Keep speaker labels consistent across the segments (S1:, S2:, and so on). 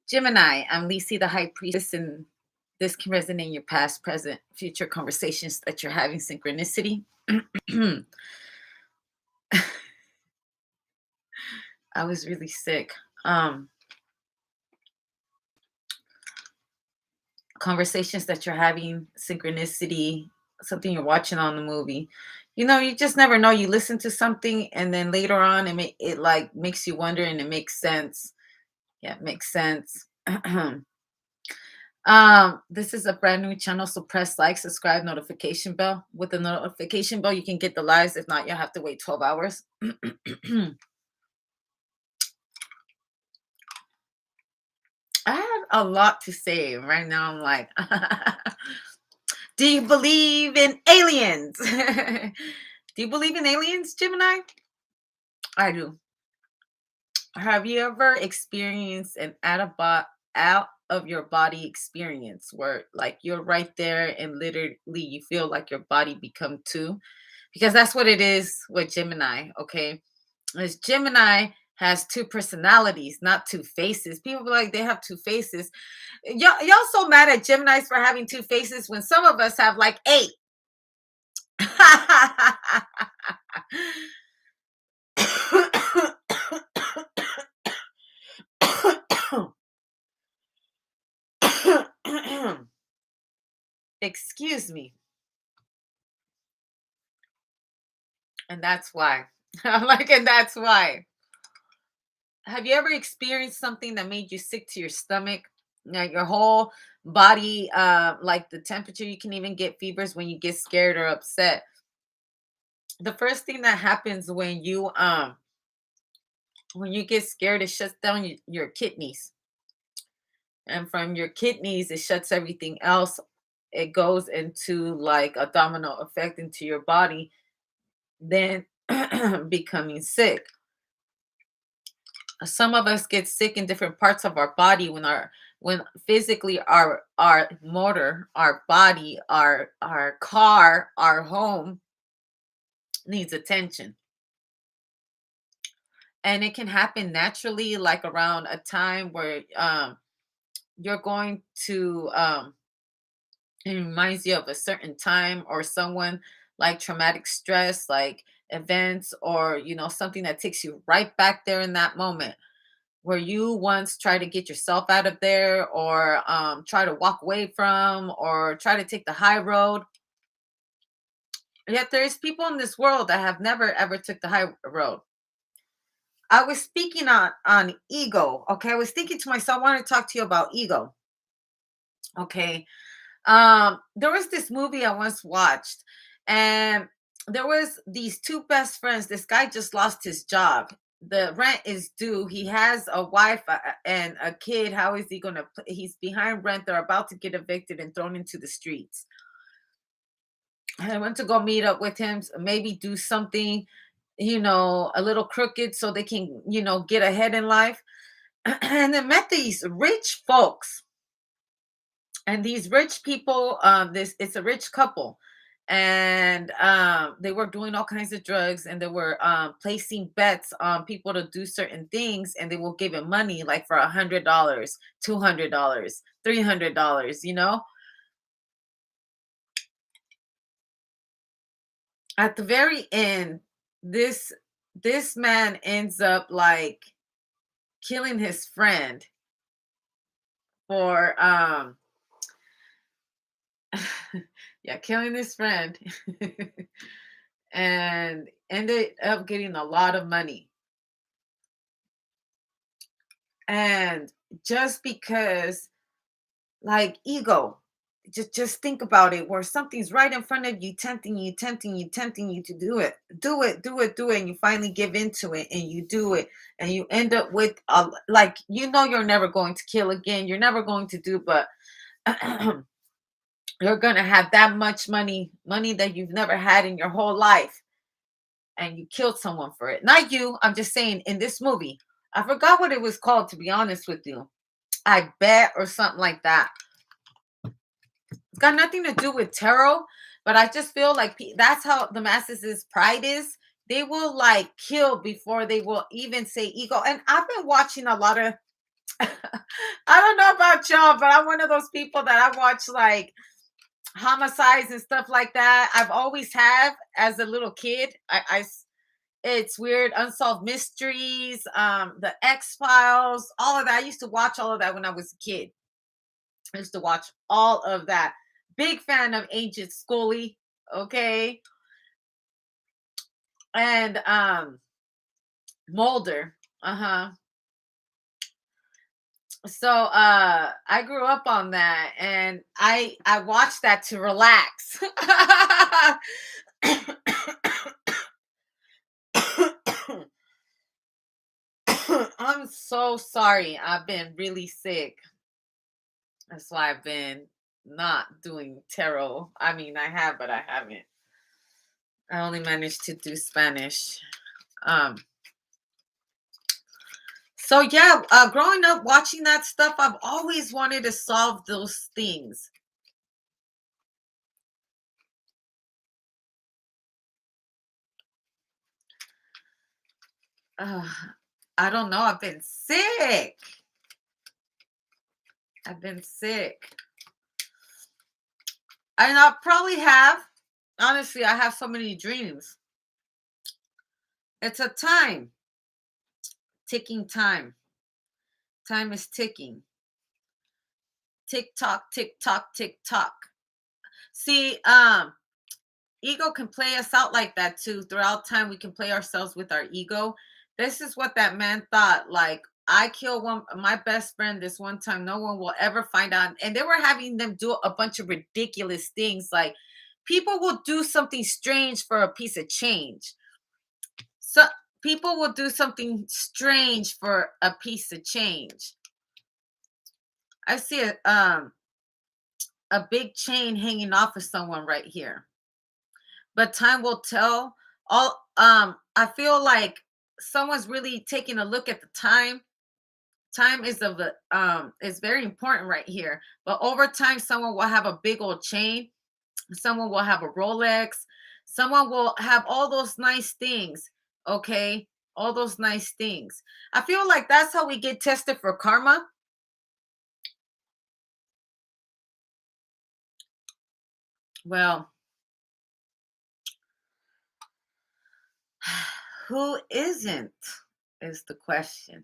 S1: Gemini, I'm Lisi, the high priestess, and this can resonate in your past, present, future conversations that you're having synchronicity. I was really sick. Conversations that you're having, synchronicity, something you're watching on the movie. You just never know. You listen to something, and then later on, it like makes you wonder, and it makes sense. Yeah, it makes sense. This is a brand new channel, so press like, subscribe, notification bell. With the notification bell, you can get the lives. If not, you'll have to wait 12 hours. I have a lot to say. Right now, I'm like, do you believe in aliens? Do you believe in aliens, Gemini? I do. Have you ever experienced an out of your body experience where like you're right there and literally you feel like your body become two? Because that's what it is with Gemini, okay? Is Gemini has two personalities, not two faces. People be like they have two faces. Y'all so mad at Geminis for having two faces when some of us have like eight. Excuse me. And that's why. I'm like, and that's why. Have you ever experienced something that made you sick to your stomach? Like your whole body, like the temperature, you can even get fevers when you get scared or upset. The first thing that happens when you get scared, it shuts down your kidneys. And from your kidneys, it shuts everything else. It goes into like a domino effect into your body, then becoming sick. Some of us get sick in different parts of our body when physically our motor, our body, our car, our home needs attention. And it can happen naturally, like around a time where you're going to it reminds you of a certain time or someone, like traumatic stress, like events, or something that takes you right back there in that moment where you once try to get yourself out of there, or try to walk away from, or try to take the high road. Yet there's people in this world that have never ever took the high road. I was speaking on ego. Okay, I was thinking to myself, I want to talk to you about ego. Okay. There was this movie I once watched, and there was these two best friends. This guy just lost his job. The rent is due. He has a wife and a kid. How is he gonna he's behind rent. They're about to get evicted and thrown into the streets. I went to go meet up with him, maybe do something, a little crooked so they can, get ahead in life. And then met these rich folks, and these rich people, this it's a rich couple, and they were doing all kinds of drugs, and they were placing bets on people to do certain things, and they will give him money like for $100, $200, $300. At the very end, this this man ends up like killing his friend for yeah, killing his friend. And ended up getting a lot of money. And just because, like, ego, just think about it, where something's right in front of you, tempting you to do it, and you finally give into it, and you do it, and you end up with like, you're never going to kill again, you're never going to do, but you're gonna have that much money that you've never had in your whole life, and you killed someone for it. Not you. I'm just saying, in this movie, I forgot what it was called, to be honest with you. I bet, or something like that. It's got nothing to do with tarot, but I just feel like that's how the masses' pride is. They will like kill before they will even say ego. And I've been watching a lot of I don't know about y'all, but I'm one of those people that I watch like homicides and stuff like that. I've always have as a little kid. It's weird, unsolved mysteries, the X Files, all of that. I used to watch all of that when I was a kid. I used to watch all of that. Big fan of Agent Scully. Okay, and Mulder. Uh huh. So I grew up on that, and I watched that to relax. I'm so sorry. I've been really sick. That's why I've been not doing tarot. I mean, I have, but I haven't. I only managed to do Spanish. Um, so yeah, growing up watching that stuff, I've always wanted to solve those things. Uh, I don't know. I've been sick. I've been sick. And I probably have. Honestly, I have so many dreams. It's a time, ticking time. Time is ticking. Tick tock, tick tock, tick tock. See, ego can play us out like that too. Throughout time, we can play ourselves with our ego. This is what that man thought. Like, I killed one my best friend this one time. No one will ever find out. And they were having them do a bunch of ridiculous things. Like, people will do something strange for a piece of change. So people will do something strange for a piece of change. I see a big chain hanging off of someone right here. But time will tell. All I feel like someone's really taking a look at the time. Time is very important right here. But over time, someone will have a big old chain. Someone will have a Rolex. Someone will have all those nice things. Okay, all those nice things. I feel like that's how we get tested for karma. Well, who isn't is the question.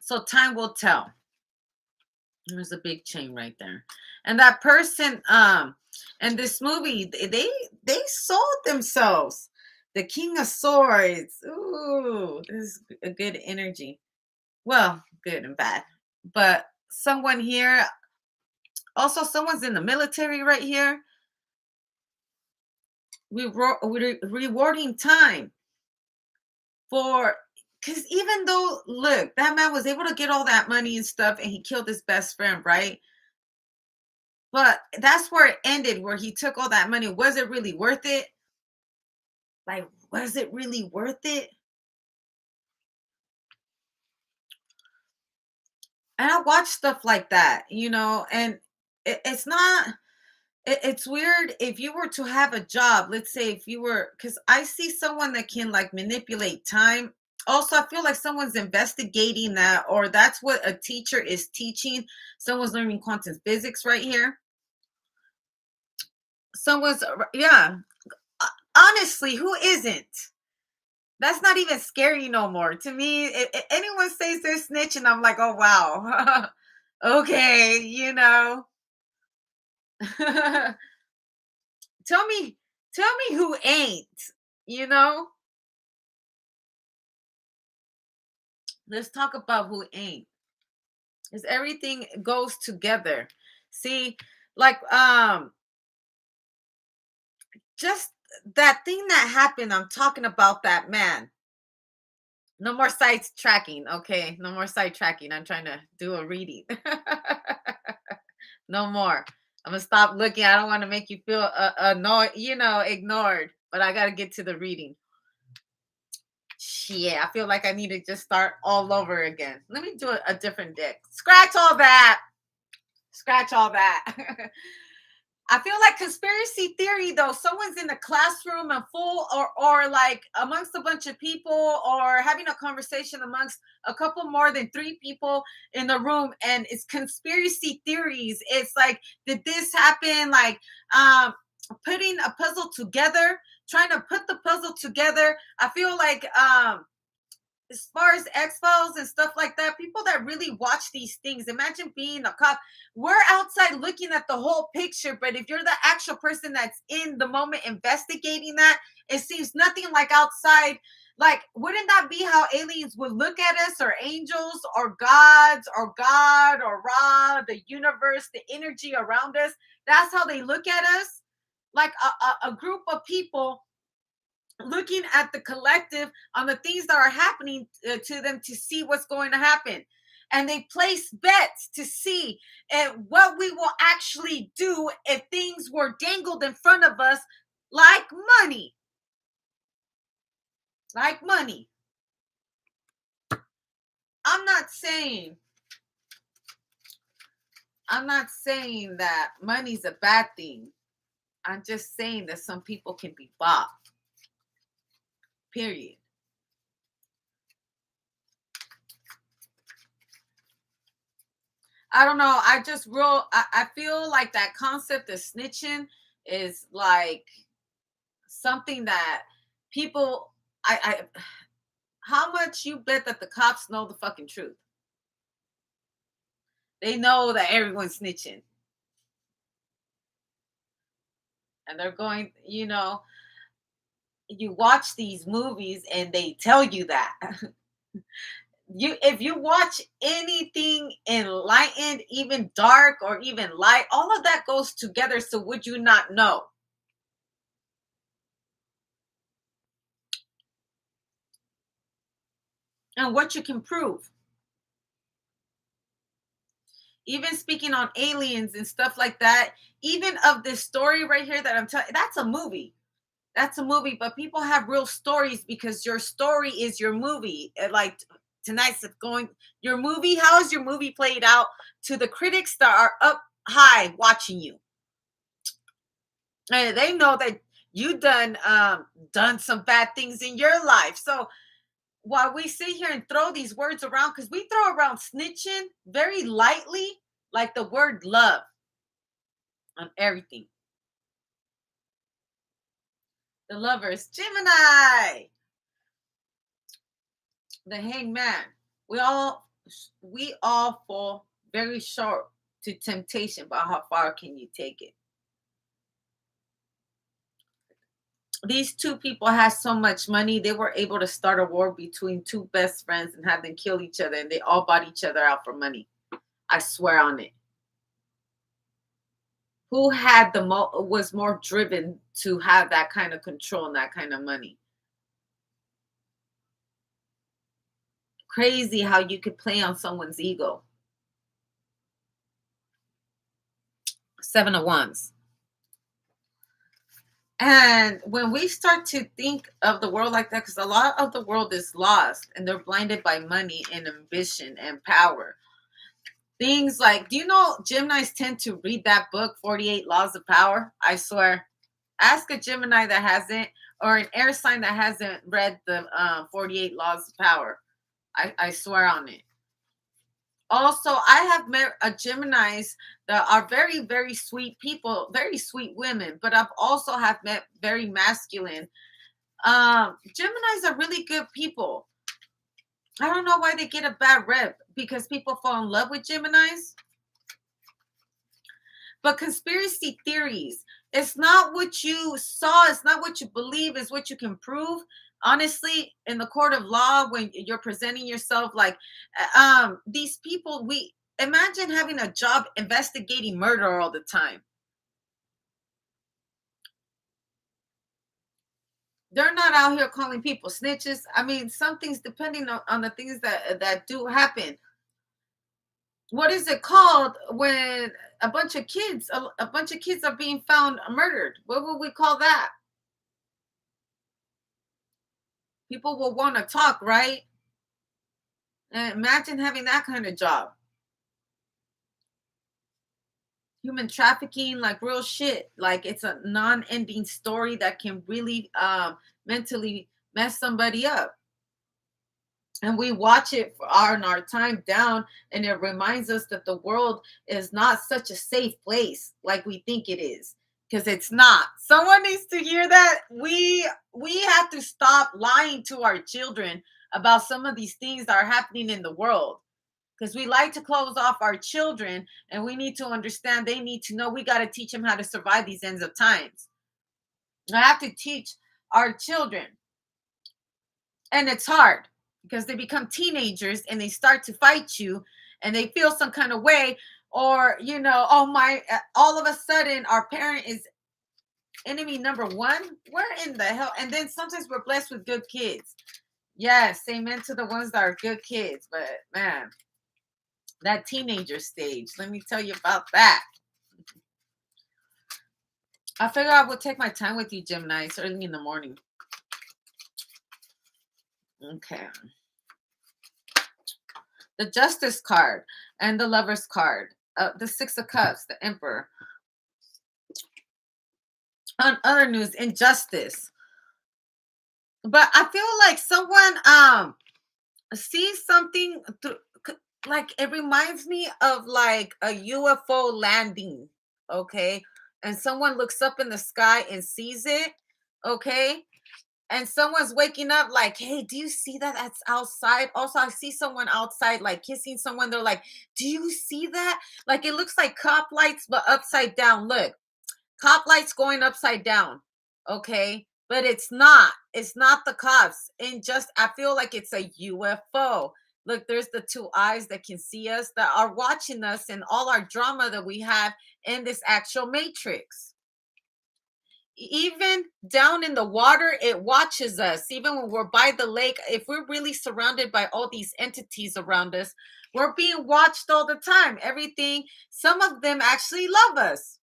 S1: So time will tell. There's a big chain right there. And that person in this movie, they sold themselves. The King of Swords. Ooh, this is a good energy. Well, good and bad. But someone here, also someone's in the military right here. We're rewarding time for, because even though, look, that man was able to get all that money and stuff, and he killed his best friend, right? But that's where it ended, where he took all that money. Was it really worth it? Like, was it really worth it? And I watch stuff like that, and it's not, it's weird if you were to have a job. Let's say if you were, because I see someone that can like manipulate time. Also, I feel like someone's investigating that, or that's what a teacher is teaching. Someone's learning quantum physics right here. Someone's, yeah. Honestly, who isn't? That's not even scary no more. To me, if anyone says they're snitching, I'm like, oh wow. Okay, tell me, tell me who ain't, you know? Let's talk about who ain't. Because everything goes together. See, like just that thing that happened, I'm talking about that man. No more side tracking, okay? No more side tracking. I'm trying to do a reading. No more. I'm gonna stop looking. I don't want to make you feel annoyed, ignored. But I gotta get to the reading. Shit, I feel like I need to just start all over again. Let me do a different deck. Scratch all that. Scratch all that. I feel like conspiracy theory though, someone's in the classroom and full or like amongst a bunch of people or having a conversation amongst a couple more than three people in the room and it's conspiracy theories. It's like, did this happen? Like putting a puzzle together, trying to put the puzzle together. I feel like as far as X-Files and stuff like that, people that really watch these things, imagine being a cop. We're outside looking at the whole picture, but if you're the actual person that's in the moment investigating that, it seems nothing like outside. Like, wouldn't that be how aliens would look at us, or angels, or gods, or God, or Ra, the universe, the energy around us? That's how they look at us, like a group of people looking at the collective on the things that are happening to them to see what's going to happen. And they place bets to see what we will actually do if things were dangled in front of us like money. Like money. I'm not saying I'm not saying that money's a bad thing. I'm just saying that some people can be bought. Period. I don't know. I feel like that concept of snitching is like something that people I how much you bet that the cops know the fucking truth? They know that everyone's snitching. And they're going, you watch these movies and they tell you that. You if you watch anything enlightened, even dark or even light, all of that goes together. So would you not know? And what you can prove. Even speaking on aliens and stuff like that, even of this story right here that I'm telling, that's a movie. That's a movie, but people have real stories because your story is your movie. Like tonight's going, your movie, how is your movie played out to the critics that are up high watching you? And they know that you done some bad things in your life. So while we sit here and throw these words around, because we throw around snitching very lightly, like the word love on everything. The lovers, Gemini, the hangman. We all we all fall very short to temptation, but how far can you take it? These two people had so much money, they were able to start a war between two best friends and have them kill each other, and they all bought each other out for money. I swear on it. Who had was more driven to have that kind of control and that kind of money? Crazy how you could play on someone's ego. Seven of Wands. And when we start to think of the world like that, because a lot of the world is lost and they're blinded by money and ambition and power. Things like, do you know Geminis tend to read that book, 48 Laws of Power? I swear. Ask a Gemini that hasn't, or an air sign that hasn't read the 48 Laws of Power. I swear on it. Also, I have met a Geminis that are very, very sweet people, very sweet women, but I've also have met very masculine. Geminis are really good people. I don't know why they get a bad rep because people fall in love with Geminis. But conspiracy theories, it's not what you saw, it's not what you believe, it's what you can prove. Honestly, in the court of law, when you're presenting yourself like these people, we imagine having a job investigating murder all the time. They're not out here calling people snitches. I mean, some things depending on the things that do happen. What is it called when a bunch of kids are being found murdered? What would we call that? People will want to talk, right? And imagine having that kind of job. human trafficking, like real shit. Like it's a non-ending story that can really mentally mess somebody up. And we watch it for our time down, and it reminds us that the world is not such a safe place like we think it is, because it's not. Someone needs to hear that. We have to stop lying to our children about some of these things that are happening in the world, because we like to close off our children, and we need to understand they need to know. We got to teach them how to survive these ends of times. I have to teach our children, and it's hard because they become teenagers and they start to fight you, and they feel some kind of way, or oh my, all of a sudden our parent is enemy number one. Where in the hell? And then sometimes we're blessed with good kids. Yes, amen to the ones that are good kids, but man, that teenager stage, let me tell you about that. I figure I would take my time with you, Gemini. It's early in the morning. Okay. The Justice card and the Lover's card. The Six of Cups, the Emperor. On other news, injustice. But I feel like someone sees something through, like it reminds me of like a UFO landing, okay? And someone looks up in the sky and sees it, okay? And someone's waking up like, hey, do you see that? That's outside. Also, I see someone outside like kissing someone. They're like, do you see that? Like it looks like cop lights, but upside down. Look, cop lights going upside down. Okay. But it's not the cops. And just I feel like it's a UFO. Look, there's the two eyes that can see us, that are watching us and all our drama that we have in this actual matrix. Even down in the water, it watches us. Even when we're by the lake, if we're really surrounded by all these entities around us, we're being watched all the time. Everything, some of them actually love us,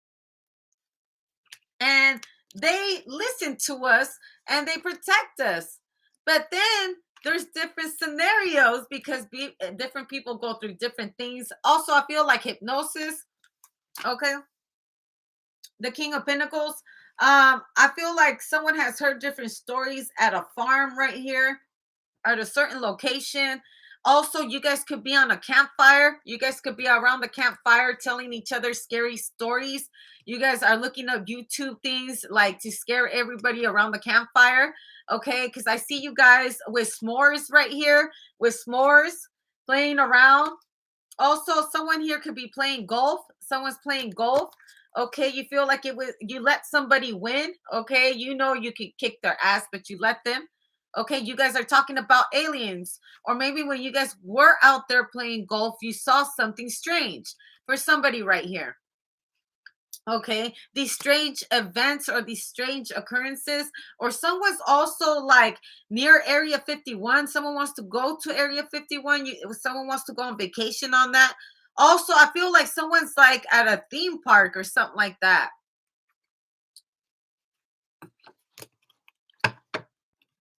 S1: and they listen to us, and they protect us. But then there's different scenarios, because different people go through different things. Also, I feel like hypnosis. Okay, the King of Pentacles. I feel like someone has heard different stories at a farm right here, at a certain location. Also, you guys could be on a campfire. You guys could be around the campfire telling each other scary stories. You guys are looking up YouTube things like to scare everybody around the campfire. Okay, because I see you guys with s'mores right here, with s'mores playing around. Also, someone here could be playing golf. Someone's playing golf. Okay, you feel like it was, you let somebody win. Okay, you could kick their ass, but you let them. Okay, you guys are talking about aliens, or maybe when you guys were out there playing golf, you saw something strange for somebody right here. Okay, these strange events or these strange occurrences, or someone's also like near area 51. Someone wants to go to area 51. Someone wants to go on vacation on that. Also, I feel like someone's like at a theme park or something like that.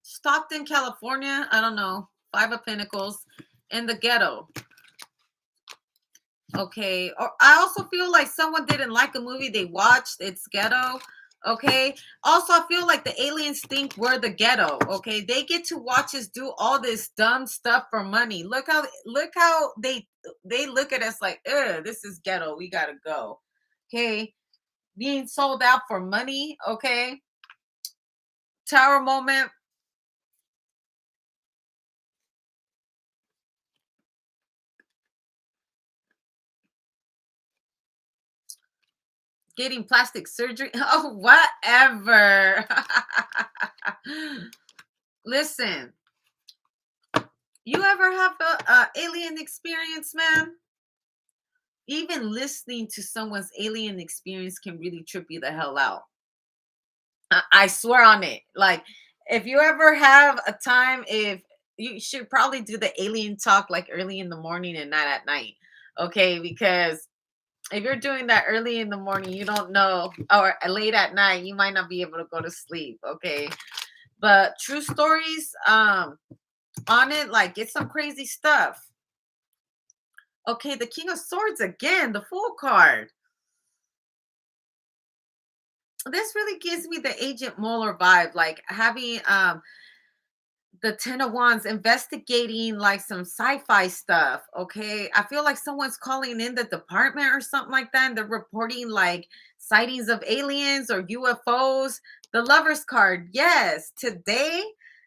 S1: Stockton, California. I don't know. Five of Pentacles in the ghetto. Okay. Or I also feel like someone didn't like a movie they watched. It's ghetto. Okay. Also, I feel like the aliens think we're the ghetto. Okay. They get to watch us do all this dumb stuff for money. Look how they look at us like, this is ghetto. We gotta go. Okay. Being sold out for money. Okay. Tower moment. Getting plastic surgery. Oh, whatever. Listen, you ever have a alien experience, man? Even listening to someone's alien experience can really trip you the hell out. I swear on it. Like, if you ever have a time, if you should probably do the alien talk like early in the morning and not at night. Okay, because if you're doing that early in the morning, you don't know, or late at night, you might not be able to go to sleep. Okay, but true stories on it, like it's some crazy stuff. Okay, the King of Swords again, the Fool card. this really gives me the Agent Mueller vibe, like having the Ten of Wands investigating like some sci-fi stuff. Okay. I feel like someone's calling in the department or something like that. And they're reporting like sightings of aliens or UFOs. The Lover's card. Yes. Today,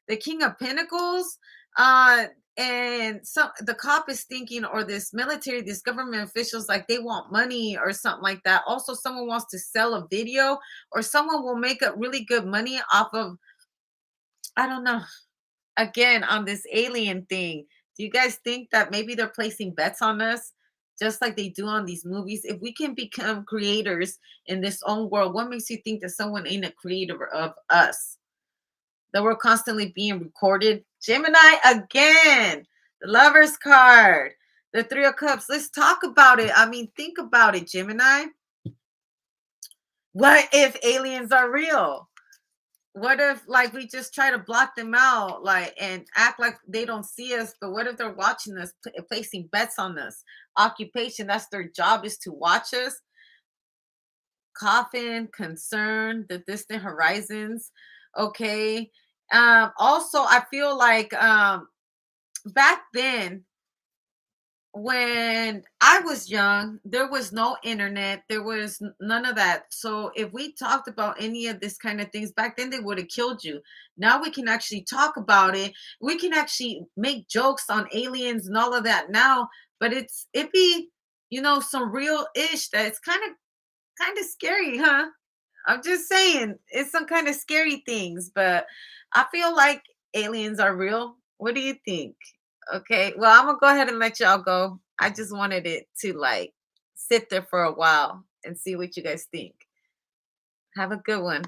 S1: the King of Pentacles. Uh and some the cop is thinking, or this military, these government officials, like they want money or something like that. Also, someone wants to sell a video, or someone will make a really good money off of, I don't know, again on this alien thing. Do you guys think that maybe they're placing bets on us, just like they do on these movies? If we can become creators in this own world, what makes you think that someone ain't a creator of us? That we're constantly being recorded. Gemini again, the Lover's card, the Three of Cups. Let's talk about it. I mean, think about it, Gemini. What if aliens are real? What if like we just try to block them out, like, and act like they don't see us? But what if they're watching us, placing bets on us? Occupation, that's their job, is to watch us. Coffin, concern, the distant horizons. Okay. Also I feel like back then, when I was young, there was no internet, there was none of that. So if we talked about any of this kind of things back then, they would have killed you. Now we can actually talk about it. We can actually make jokes on aliens and all of that now, but it be, some real ish that's kind of scary, huh? I'm just saying, it's some kind of scary things, but I feel like aliens are real. What do you think? Okay, well, I'm gonna go ahead and let y'all go. I just wanted it to like sit there for a while and see what you guys think. Have a good one.